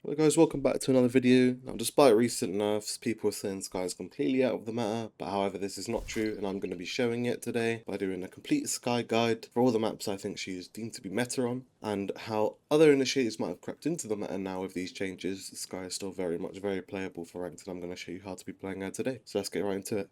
Hello guys, welcome back to another video. Now despite recent nerfs, people are saying Skye is completely out of the meta, but however this is not true and I'm going to be showing it today by doing a complete Skye guide for all the maps I think she is deemed to be meta on, and how other initiators might have crept into the meta now with these changes. Skye is still very playable for ranked, and I'm going to show you how to be playing her today. So let's get right into it.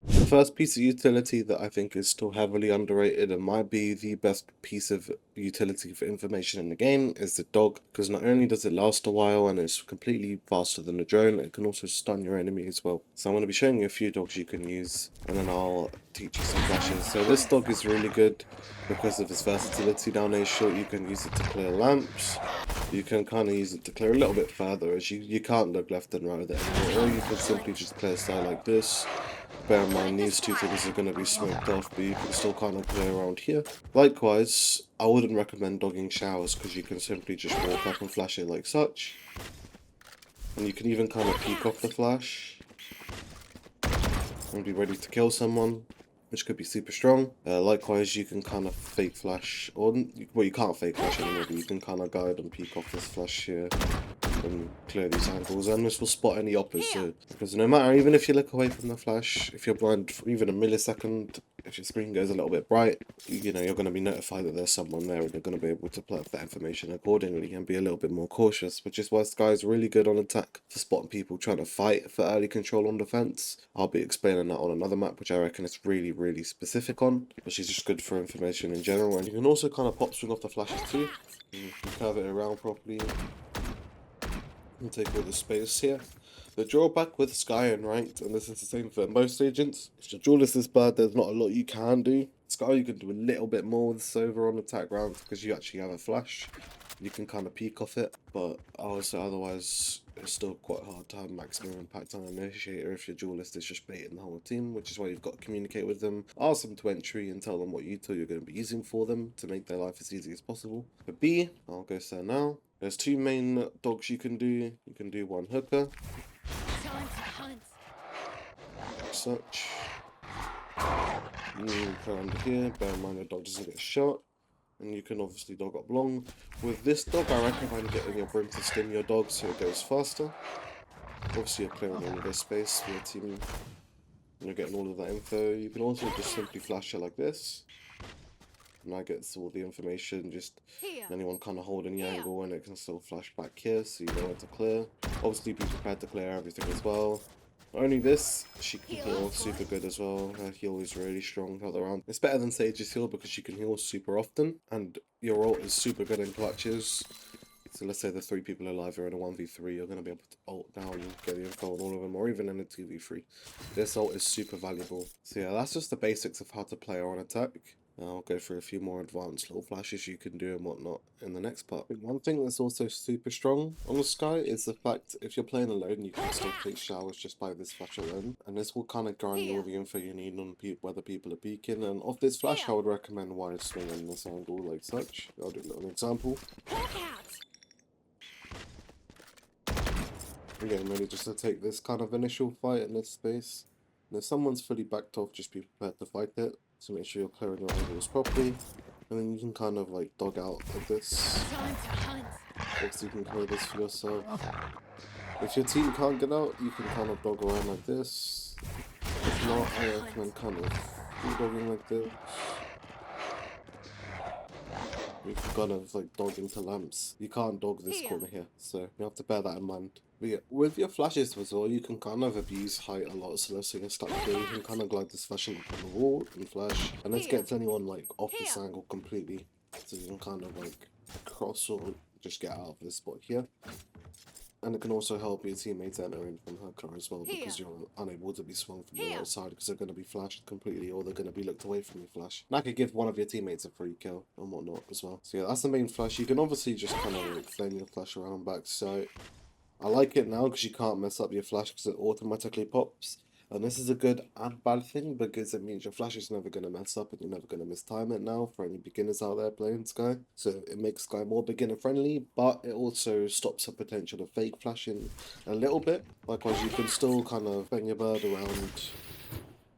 The first piece of utility that I think is still heavily underrated and might be the best piece of utility for information in the game is the dog, because not only does it last a while and it's completely faster than a drone, it can also stun your enemy as well. So I'm going to be showing you a few dogs you can use and then I'll teach you some flashes. So this dog is really good because of its versatility. Down a short, you can use it to clear lamps. You can kind of use it to clear a little bit further, as you can't look left and right with it anymore, or you can simply just clear style like this. Bear in mind, these two things are going to be smoked off, but you can still kind of play around here. Likewise, I wouldn't recommend dogging showers, because you can simply just walk up and flash it like such. And you can even kind of peek off the flash and be ready to kill someone, which could be super strong. Likewise, you can kind of fake flash, or well, you can't fake flash anymore, but you can kind of guide and peek off this flash here and clear these angles, and this will spot any oppers too. Because no matter, even if you look away from the flash, if you're blind for even a millisecond, if your screen goes a little bit bright, you know, you're going to be notified that there's someone there, and you're going to be able to play up that information accordingly and be a little bit more cautious, which is why Skye is really good on attack for spotting people trying to fight for early control on defense. I'll be explaining that on another map, which I reckon it's really specific on, but she's just good for information in general. And you can also kind of pop swing off the flashes too. You can curve it around properly and take all the space here. The drawback with Skye and ranked, and this is the same for most agents, if your duelist is bad, there's not a lot you can do. Skye, you can do a little bit more with Sova on attack rounds because you actually have a flash. You can kind of peek off it, but I would say otherwise it's still quite hard to have maximum impact on an initiator if your duelist is just baiting the whole team, which is why you've got to communicate with them, ask them to entry and tell them what util you're going to be using for them to make their life as easy as possible. For B, I'll go there now. There's two main dogs you can do. You can do one hooker, like such. You can play under here, bear in mind the dog doesn't get shot. And you can obviously dog up long. With this dog, I recommend getting your brim to stim your dog so it goes faster. Obviously you're clearing all of this space for your team, and you're getting all of that info. You can also just simply flash it like this. And that gets all the information, just anyone kind of holding the angle, and it can still flash back here so you know where to clear. Obviously be prepared to clear everything as well. Not only this, she can heal super good as well. Her heal is really strong all around. It's better than Sage's heal because she can heal super often, and your ult is super good in clutches. So let's say the 3 people alive are in a 1v3, you're going to be able to ult down and get the info on all of them, or even in a 2v3. This ult is super valuable. So yeah, that's just the basics of how to play her on attack. I'll go through a few more advanced little flashes you can do and whatnot in the next part. One thing that's also super strong on the Skye is the fact if you're playing alone, you can still take showers just by this flash alone. And this will kind of grind all the info you need on whether people are peeking. And off this flash, I would recommend wide swing on this angle like such. I'll do a little example. I'm getting ready just to take this kind of initial fight in this space. And if someone's fully backed off, just be prepared to fight it. So make sure you're clearing your angles properly, and then you can kind of like dog out like this. Obviously you can clear this for yourself. If your team can't get out, you can kind of dog around like this. If not, I recommend kind of dogging like this. You can kind of like dog into lamps. You can't dog this corner here, so you have to bear that in mind. But yeah, with your flashes as well, you can kind of abuse height a lot. So let's say you're stuck here, you can kind of glide this flashing up on the wall and flash, and this gets anyone like off this angle completely. So you can kind of like cross or just get out of this spot here. And it can also help your teammates entering from her car as well, because you're unable to be swung from the right side because they're going to be flashed completely, or they're going to be looked away from your flash. And that could give one of your teammates a free kill and whatnot as well. So yeah, that's the main flash. You can obviously just kind of like flame your flash around back. So I like it now because you can't mess up your flash because it automatically pops. And this is a good and bad thing because it means your flash is never going to mess up and you're never going to mistime it now for any beginners out there playing Skye. So it makes Skye more beginner friendly, but it also stops the potential of fake flashing a little bit. Likewise, you can still kind of bang your bird around.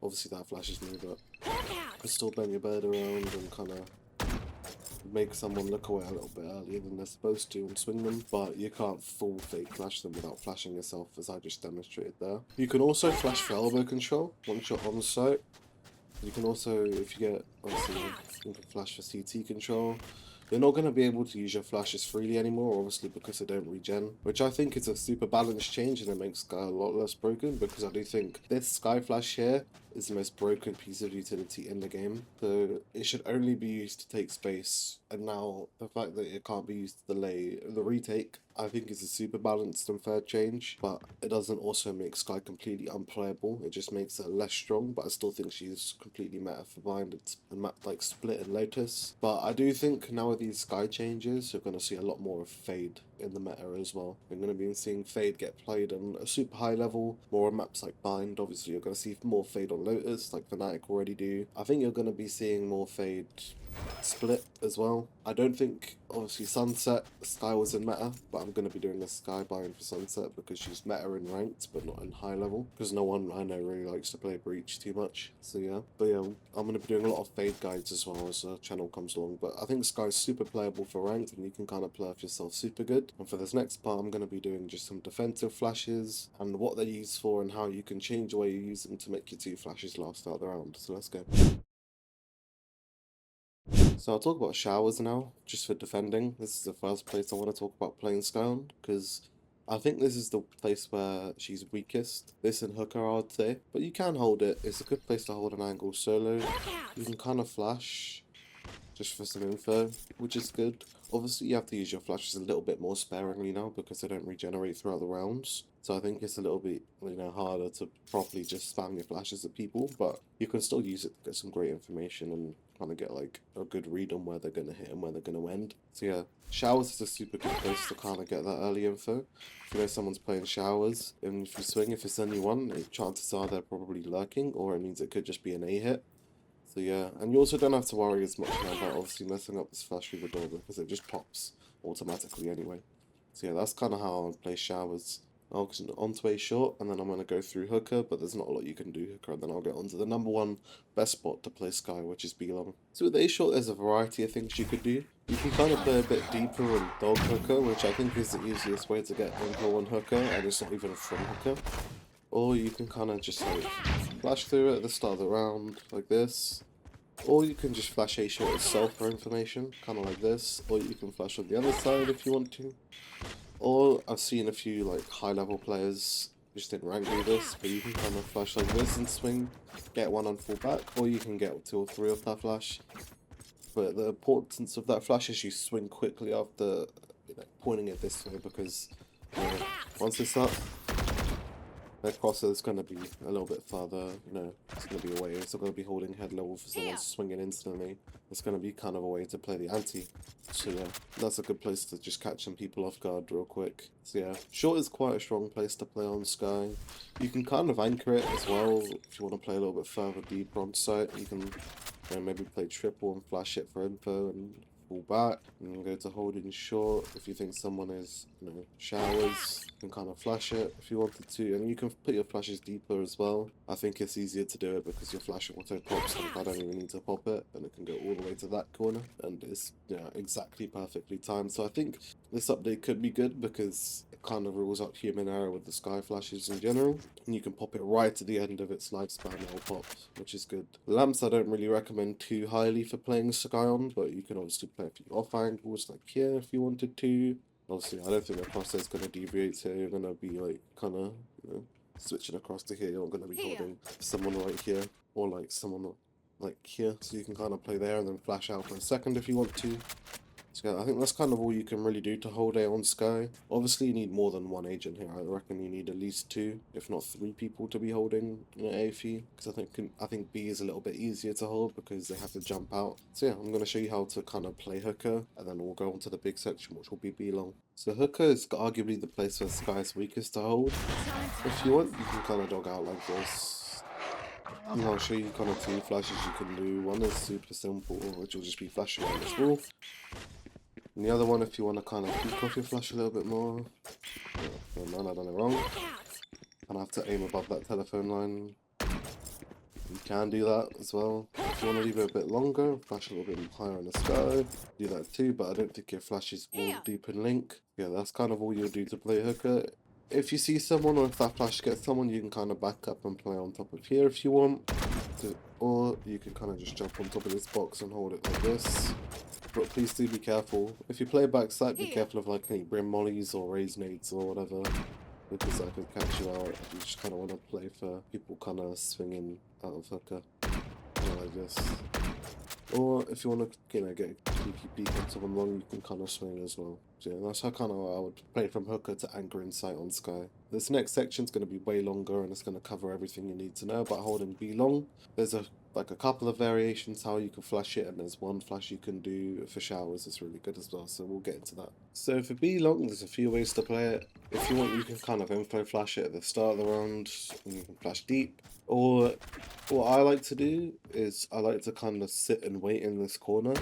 Obviously that flash is new, but you can still bang your bird around and kind of make someone look away a little bit earlier than they're supposed to and swing them, but you can't full fake flash them without flashing yourself, as I just demonstrated there. You can also flash for elbow control once you're on site. You can also, if you get, obviously, you can flash for CT control. You're not going to be able to use your flashes freely anymore, obviously, because they don't regen, which I think is a super balanced change, and it makes Skye a lot less broken, because I do think this Skye flash here is the most broken piece of utility in the game. So it should only be used to take space, and now the fact that it can't be used to delay the retake, I think is a super balanced and fair change, but it doesn't also make Skye completely unplayable. It just makes her less strong, but I still think she's completely meta for Bind and map like Split and Lotus. But I do think now with these Skye changes, you're going to see a lot more of Fade in the meta as well. You're going to be seeing Fade get played on a super high level, more on maps like Bind. Obviously, you're going to see more Fade on Lotus, like Fnatic already do. I think you're going to be seeing more Fade Split as well. I don't think, obviously, Sunset, Skye was in meta, but I'm going to be doing a Skye bind for Sunset because she's meta in ranked, but not in high level, because no one I know really likes to play Breach too much. So yeah, but yeah, I'm going to be doing a lot of Fade guides as well as the channel comes along, but I think Skye's super playable for ranked, and you can kind of play off yourself super good. And for this next part, I'm going to be doing just some defensive flashes, and what they're used for, and how you can change the way you use them to make your 2 flashes last out the round. So let's go. So I'll talk about showers now, just for defending. This is the first place I want to talk about playing Skye on, because I think this is the place where she's weakest. This and Hooker, I'd say. But you can hold it. It's a good place to hold an angle solo. You can kind of flash, just for some info, which is good. Obviously, you have to use your flashes a little bit more sparingly now, because they don't regenerate throughout the rounds. So I think it's a little bit, harder to properly just spam your flashes at people, but you can still use it to get some great information and kind of get like a good read on where they're going to hit and where they're going to end. So yeah, showers is a super good place to kind of get that early info. If you know someone's playing showers, and if you swing, if it's only one, chances are they're probably lurking, or it means it could just be an A hit. So yeah, and you also don't have to worry as much now about obviously messing up this flash through the door, because it just pops automatically anyway. So yeah, that's kind of how I play showers. I'll go onto A short, and then I'm going to go through Hooker, but there's not a lot you can do Hooker, and then I'll get onto the number 1 best spot to play Skye, which is B long. So with A short, there's a variety of things you could do. You can kind of play a bit deeper and dog Hooker, which I think is the easiest way to get info on Hooker, and it's not even from Hooker. Or you can kind of just like flash through it at the start of the round, like this. Or you can just flash A short itself for information, kind of like this. Or you can flash on the other side if you want to. Or I've seen a few like high level players just in rank do this, but you can kind of flash like this and swing, get one on full back, or you can get 2 or 3 off that flash. But the importance of that flash is you swing quickly after pointing it this way, because once it's up, their crosser is going to be a little bit further, it's going to be away. It's not going to be holding head level for someone swinging instantly. It's going to be kind of a way to play the anti. So yeah, that's a good place to just catch some people off guard real quick. So yeah, short is quite a strong place to play on Skye. You can kind of anchor it as well if you want to play a little bit further deeper on site. You can maybe play triple and flash it for info and fall back, and go to holding short. If you think someone is, showers, you can kind of flash it if you wanted to, and you can put your flashes deeper as well. I think it's easier to do it because your flash auto pops, and I don't even need to pop it, and it can go all the way to that corner, and it's exactly perfectly timed. So I think this update could be good because it kind of rules out human error with the Skye flashes in general, and you can pop it right to the end of its lifespan. It'll pop, which is good. Lamps I don't really recommend too highly for playing Skye on, but you can obviously play a few off angles like here if you wanted to. Obviously, I don't think the crosshair is going to deviate, so you're going to be like kind of switching across to here. You're not going to be holding someone right here, or like someone like here, so you can kind of play there and then flash out for a second if you want to. So I think that's kind of all you can really do to hold A on Skye. Obviously, you need more than 1 agent here. I reckon you need at least 2, if not 3 people to be holding A for you. Because I think B is a little bit easier to hold because they have to jump out. So yeah, I'm going to show you how to kind of play Hooker, and then we'll go on to the big section, which will be B long. So Hooker is arguably the place where Skye is weakest to hold. If you want, you can kind of dog out like this. And I'll show you kind of 2 flashes you can do. One is super simple, which will just be flashing on this wall. And the other one, if you want to kind of peek off your flash a little bit more. Oh man, I done it wrong. And I have to aim above that telephone line. You can do that as well. If you want to leave it a bit longer, flash a little bit higher in the sky, do that too, but I don't think your flashes will deepen link. Yeah, that's kind of all you'll do to play hooker. If you see someone, or if that flash gets someone, you can kind of back up and play on top of here if you want. Or you can kind of just jump on top of this box and hold it like this. But please do be careful. If you play backside, be careful of like any brim mollies or raise nades or whatever, because that could catch you out. You just kind of want to play for people kind of swinging out of hooker, like this. Or if you want to, get a cheeky peek on someone long, you can kind of swing as well. So yeah, that's how kind of I would play from hooker to anchor in sight on Skye. This next section is going to be way longer and it's going to cover everything you need to know about holding B long. There's a couple of variations how you can flash it, and there's one flash you can do for showers. It's really good as well, so we'll get into that. So for B long, there's a few ways to play it. If you want, you can kind of info flash it at the start of the round, and you can flash deep. Or what I like to do is I like to kind of sit and wait in this corner,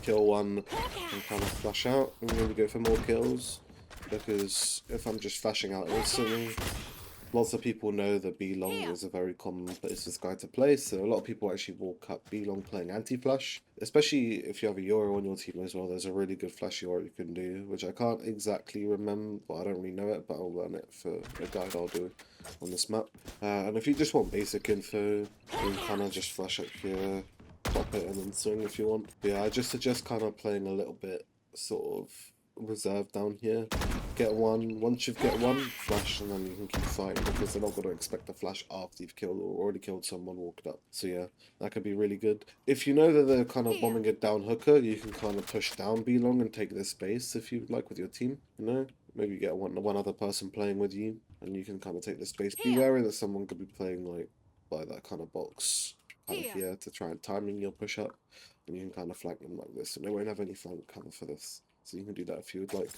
kill one, and kind of flash out, and really go for more kills. Because if I'm just flashing out instantly, lots of people know that B long is a very common place for Skye to play, so a lot of people actually walk up B long playing anti-flash. Especially if you have a Euro on your team as well, there's a really good flash Euro you can do, which I can't exactly remember, I don't really know it, but I'll learn it for a guide I'll do on this map. And if you just want basic info, you can kind of just flash up here, pop it and then swing if you want. But yeah, I just suggest kind of playing a little bit sort of reserve down here. Get one, once you've get one, flash, and then you can keep fighting, because they're not going to expect a flash after you've killed or already killed someone walked up. So yeah, that could be really good. If you know that they're kind of bombing it down hooker, you can kind of push down B long and take this space if you like with your team, maybe get one other person playing with you and you can kind of take the space. Be wary that someone could be playing like by that kind of box kind of here to try and timing your push up, and you can kind of flank them like this, and they won't have any flank cover for this. So you can do that if you would like,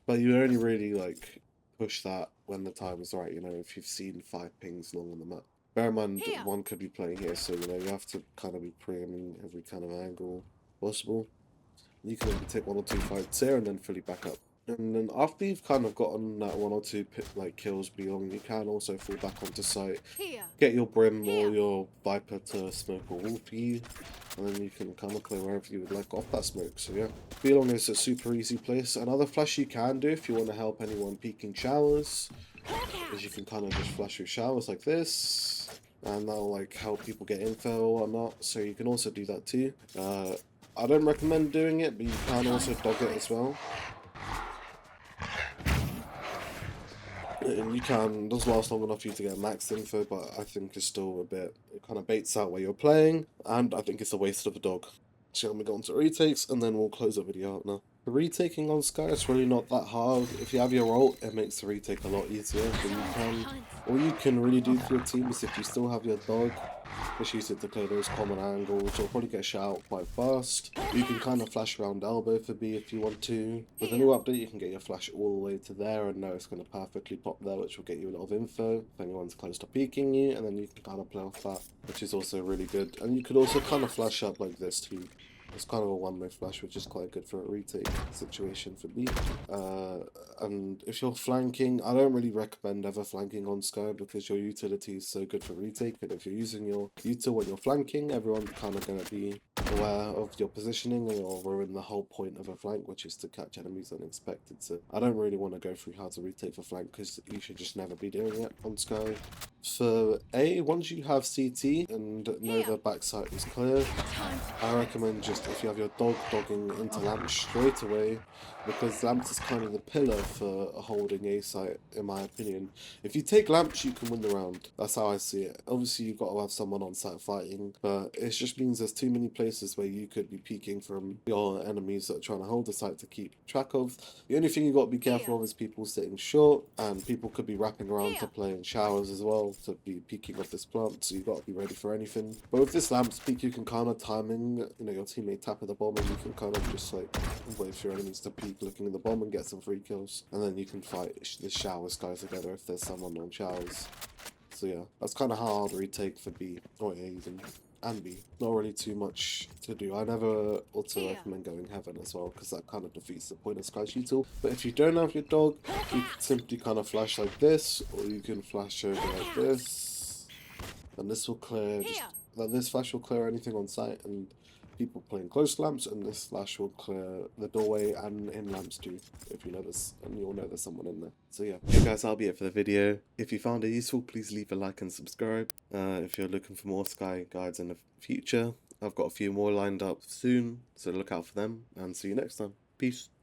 but you only really like push that when the time is right. If you've seen 5 pings long on the map. Bear in mind, one could be playing here, so you have to kind of be pre-aiming every kind of angle possible. You can maybe take 1 or 2 fights here and then fully back up. And then after you've kind of gotten that 1 or 2 kills beyond, you can also fall back onto site, get your Brim or your Viper to smoke a wall for you, and then you can kind of play wherever you would like off that smoke. So yeah, Belong is a super easy place. Another flash you can do if you want to help anyone peeking showers is you can kind of just flash your showers like this, and that'll like help people get info or whatnot. So you can also do that too. I don't recommend doing it, but you can also dog it as well. And it does last long enough for you to get max info, but I think it's still it kind of baits out where you're playing, and I think it's a waste of a dog. So I'm going to go on to retakes, and then we'll close the video out now. The retaking on Skye is really not that hard. If you have your ult, it makes the retake a lot easier than all you can really do for your team is if you still have your dog, just use it to clear those common angles. You'll probably get shot out quite fast. You can kind of flash around elbow for B if you want to. With a new update, you can get your flash all the way to there, and now it's going to perfectly pop there, which will get you a lot of info if anyone's close to peeking you, and then you can kind of play off that, which is also really good. And you could also kind of flash up like this too. It's kind of a one-way flash, which is quite good for a retake situation for me. And if you're flanking, I don't really recommend ever flanking on Skye because your utility is so good for retake. And if you're using your util when you're flanking, everyone's kind of going to be aware of your positioning, and you'll ruin the whole point of a flank, which is to catch enemies unexpected. So I don't really want to go through how to retake for flank because you should just never be doing it on Skye. For A, once you have CT and know the backside is clear, I recommend just if you have your dog dogging into lamps straight away, because lamps is kind of the pillar for holding A site in my opinion. If you take lamps, you can win the round. That's how I see it. Obviously you've got to have someone on site fighting, but it just means there's too many places where you could be peeking from your enemies that are trying to hold the site to keep track of. The only thing you got to be careful of is people sitting short, and people could be wrapping around to play in showers as well, to be peeking off this plant, so you've got to be ready for anything. But with this lamps peek, you can kind of timing, your teammate tap at the bomb, and you can kind of just like wait for your enemies to peek looking at the bomb and get some free kills, and then you can fight the showers guys together if there's someone on showers. So yeah, that's kind of how I'd retake for B, or A even, and B. Not really too much to do. I never also recommend going heaven as well, because that kind of defeats the point of Skye's util. But if you don't have your dog, you can simply kind of flash like this, or you can flash over like this. And this will clear this flash will clear anything on site and people playing close lamps, and this flash will clear the doorway and in lamps too, if you notice, and you'll know there's someone in there. So yeah. Okay guys, that'll be it for the video. If you found it useful, please leave a like and subscribe. If you're looking for more Skye guides in the future, I've got a few more lined up soon, so look out for them, and see you next time. Peace.